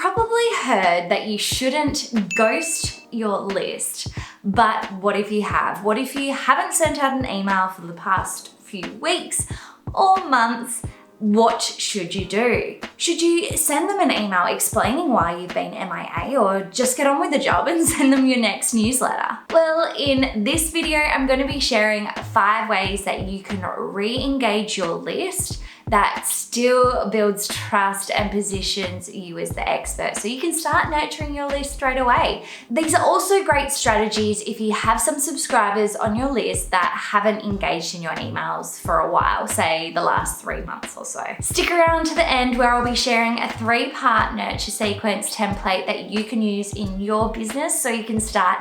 probably heard that you shouldn't ghost your list, but what if you have? What if you haven't sent out an email for the past few weeks or months? What should you do? Should you send them an email explaining why you've been MIA, or just get on with the job and send them your next newsletter? Well, in this video, I'm going to be sharing 5 ways that you can re-engage your list that still builds trust and positions you as the expert, so you can start nurturing your list straight away. These are also great strategies if you have some subscribers on your list that haven't engaged in your emails for a while, say the last 3 months or so. Stick around to the end where I'll be sharing a 3-part nurture sequence template that you can use in your business so you can start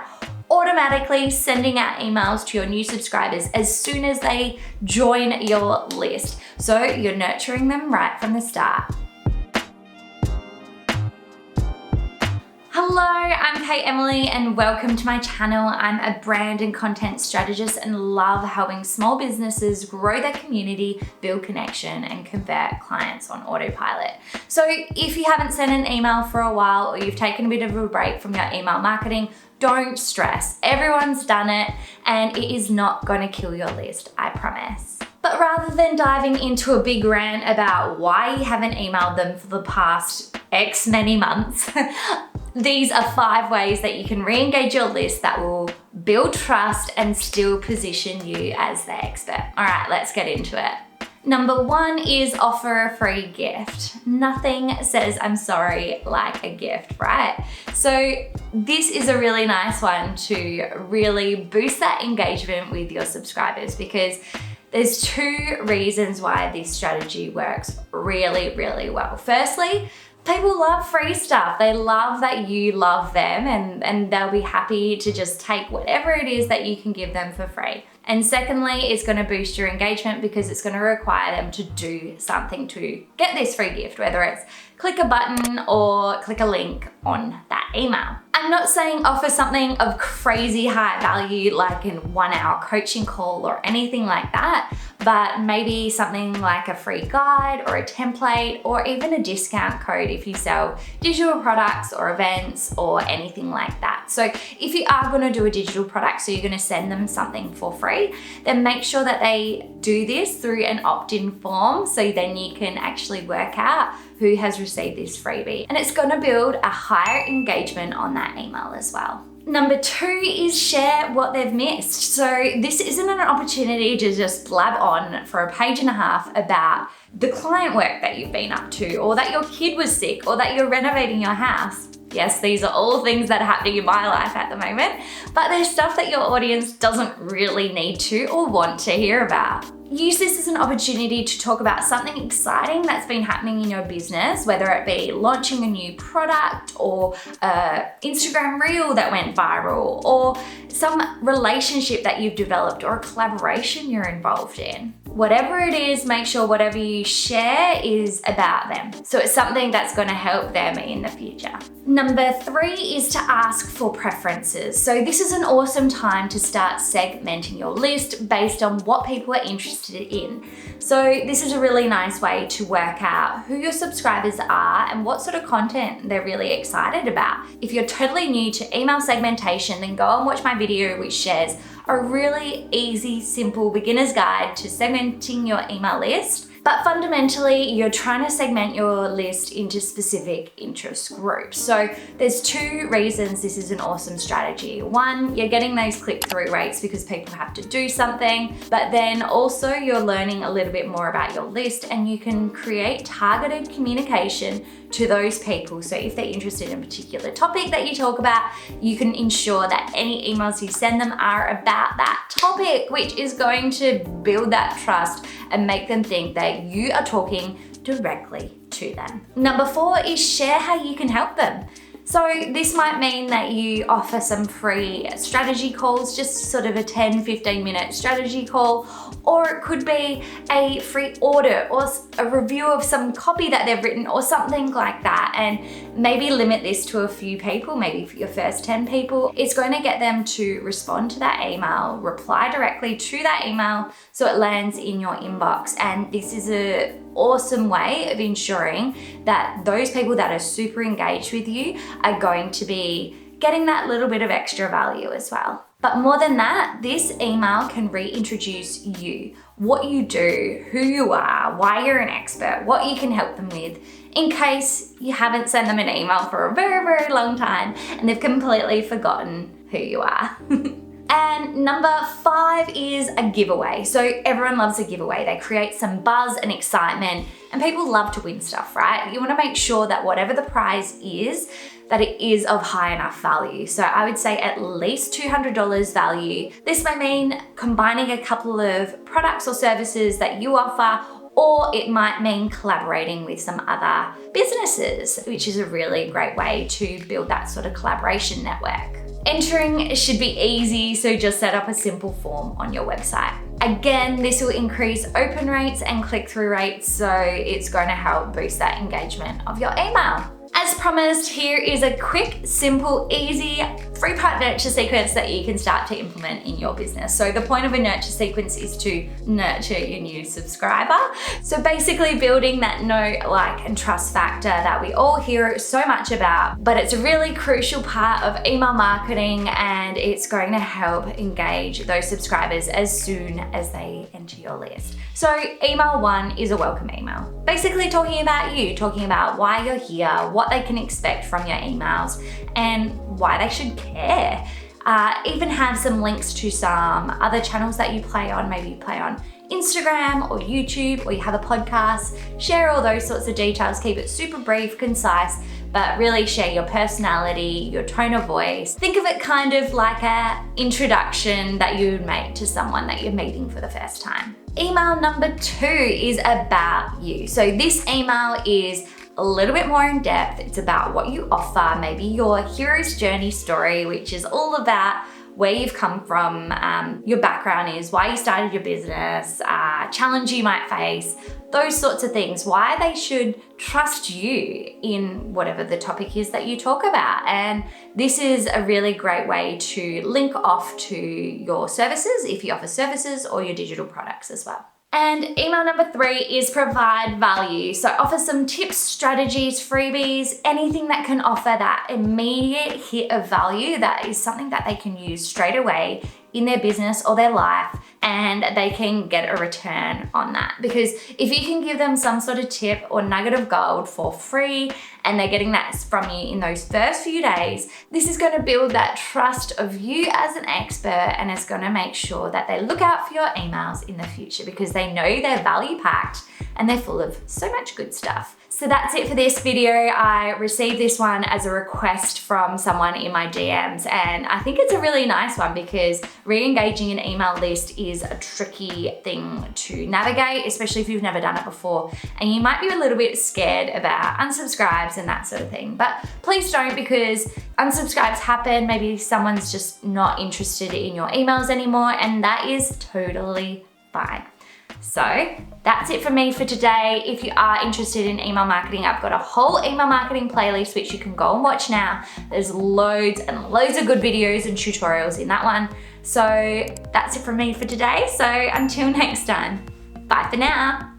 automatically sending out emails to your new subscribers as soon as they join your list. So you're nurturing them right from the start. Hello, I'm Kate Emiley and welcome to my channel. I'm a brand and content strategist and love helping small businesses grow their community, build connection, and convert clients on autopilot. So if you haven't sent an email for a while or you've taken a bit of a break from your email marketing, don't stress. Everyone's done it and it is not going to kill your list, I promise. But rather than diving into a big rant about why you haven't emailed them for the past X many months, these are 5 ways that you can re-engage your list that will build trust and still position you as the expert. All right, let's get into it. Number 1 is offer a free gift. Nothing says I'm sorry like a gift, right? So this is a really nice one to really boost that engagement with your subscribers, because there's 2 reasons why this strategy works really, really well. Firstly, people love free stuff. They love that you love them and they'll be happy to just take whatever it is that you can give them for free. And secondly, it's going to boost your engagement because it's going to require them to do something to get this free gift, whether it's click a button or click a link on that email. I'm not saying offer something of crazy high value like a 1-hour coaching call or anything like that, but maybe something like a free guide or a template or even a discount code if you sell digital products or events or anything like that. So if you are going to do a digital product, so you're going to send them something for free, then make sure that they do this through an opt-in form, so then you can actually work out who has received this freebie. And it's going to build a higher engagement on that email as well. Number 2 is share what they've missed. So this isn't an opportunity to just blab on for a page and a half about the client work that you've been up to, or that your kid was sick, or that you're renovating your house. Yes, these are all things that are happening in my life at the moment, but there's stuff that your audience doesn't really need to or want to hear about. Use this as an opportunity to talk about something exciting that's been happening in your business, whether it be launching a new product or an Instagram reel that went viral, or some relationship that you've developed or a collaboration you're involved in. Whatever it is, make sure whatever you share is about them. So it's something that's going to help them in the future. Number 3 is to ask for preferences. So this is an awesome time to start segmenting your list based on what people are interested in. So this is a really nice way to work out who your subscribers are and what sort of content they're really excited about. If you're totally new to email segmentation, then go and watch my video which shares a really easy, simple beginner's guide to segmenting your email list. But fundamentally, you're trying to segment your list into specific interest groups. So there's 2 reasons this is an awesome strategy. 1, you're getting those click-through rates because people have to do something, but then also you're learning a little bit more about your list and you can create targeted communication to those people. So if they're interested in a particular topic that you talk about, you can ensure that any emails you send them are about that topic, which is going to build that trust and make them think that you are talking directly to them. Number 4 is share how you can help them. So this might mean that you offer some free strategy calls, just sort of a 10-15 minute strategy call, or it could be a free audit or a review of some copy that they've written or something like that, and maybe limit this to a few people, maybe for your first 10 people. It's going to get them to respond to that email, reply directly to that email so it lands in your inbox, and this is an awesome way of ensuring that those people that are super engaged with you are going to be getting that little bit of extra value as well. But more than that, this email can reintroduce you, what you do, who you are, why you're an expert, what you can help them with, in case you haven't sent them an email for a very, very long time and they've completely forgotten who you are. And number 5 is a giveaway. So everyone loves a giveaway. They create some buzz and excitement, and people love to win stuff, right? You want to make sure that whatever the prize is, that it is of high enough value. So I would say at least $200 value. This may mean combining a couple of products or services that you offer, or it might mean collaborating with some other businesses, which is a really great way to build that sort of collaboration network. Entering should be easy, so just set up a simple form on your website. Again, this will increase open rates and click-through rates, so it's going to help boost that engagement of your email. As promised, here is a quick, simple, easy 3-part nurture sequence that you can start to implement in your business. So the point of a nurture sequence is to nurture your new subscriber. So basically building that know, like, and trust factor that we all hear so much about, but it's a really crucial part of email marketing, and it's going to help engage those subscribers as soon as they enter your list. So email 1 is a welcome email. Basically talking about you, talking about why you're here, what they can expect from your emails, and why they should care. Even have some links to some other channels that you play on. Maybe you play on Instagram or YouTube, or you have a podcast. Share all those sorts of details. Keep it super brief, concise, but really share your personality, your tone of voice. Think of it kind of like an introduction that you would make to someone that you're meeting for the first time. Email number 2 is about you. So this email is a little bit more in depth. It's about what you offer, maybe your hero's journey story, which is all about where you've come from, your background is, why you started your business, challenge you might face, those sorts of things, why they should trust you in whatever the topic is that you talk about. And this is a really great way to link off to your services, if you offer services, or your digital products as well. And email number 3 is provide value. So offer some tips, strategies, freebies, anything that can offer that immediate hit of value that is something that they can use straight away in their business or their life, and they can get a return on that. Because if you can give them some sort of tip or nugget of gold for free, and they're getting that from you in those first few days, this is going to build that trust of you as an expert, and it's going to make sure that they look out for your emails in the future because they know they're value packed and they're full of so much good stuff. So that's it for this video. I received this one as a request from someone in my DMs, and I think it's a really nice one because re-engaging an email list is a tricky thing to navigate, especially if you've never done it before, and you might be a little bit scared about unsubscribes and that sort of thing. But please don't, because unsubscribes happen. Maybe someone's just not interested in your emails anymore, and that is totally fine. So that's it from me for today. If you are interested in email marketing, I've got a whole email marketing playlist which you can go and watch now. There's loads and loads of good videos and tutorials in that one. So that's it from me for today. So until next time, bye for now.